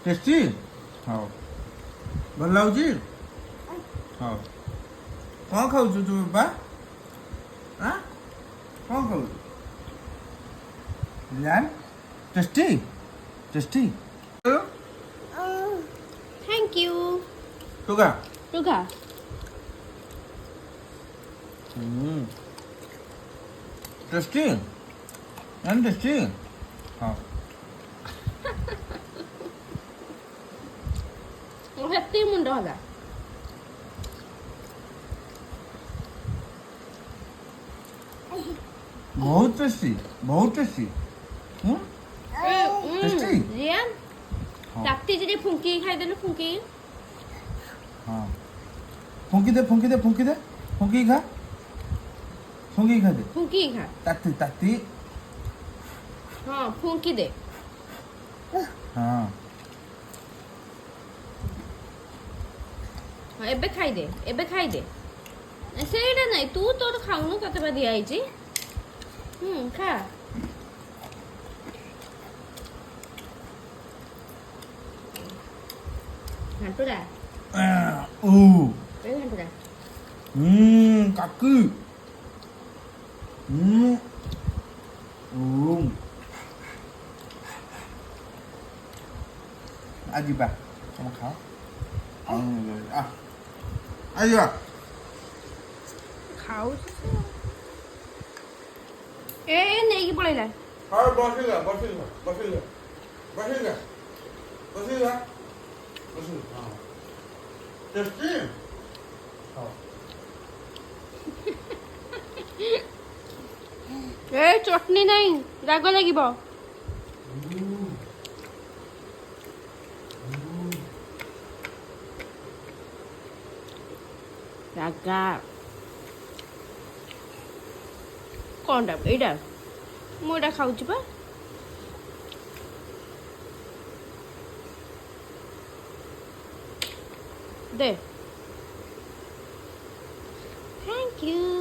Tasty हाँ भल लगुच हाँ कौन खाऊ तू बाबा हाँ कौन खाऊ जान टेस्टी टेस्टी थैंक यू तू का रुका टेस्टी and टेस्टी हाँ हेती मुंड होला बहुत टेस्टी टेस्टी रियान हाँ राती जे फुंकी खाई देनु फुंकी हाँ फुंकी दे फुंकी दे फुंकी दे फुंकी खा दे फुंकी खा ताती ताती हाँ फुंकी दे हाँ हाँ एबे खाई दे ସେଇଟା ନାଇଁ ତୁ ତୋର ଖାଉନୁ ତତେ ବା ଦିଆହେଇଛି ଖା ଘାଣ୍ଟୁରା 오 ଏ ଘାଣ୍ଟୁରା 까끄 아지바 한번 가 아지바 ଖାଉଛି ଏ ନେଇକି ପଳେଇଲା 아 버시가 됐지? ଏ ଚଟଣି ନାହିଁ ରାଗ ଲାଗିବ ରାଗା କ'ଣଟା ଏଇଟା ମୁଁ ଏଇଟା ଖାଉଛି ବା ଦେ ଥ୍ୟାଙ୍କ ୟୁ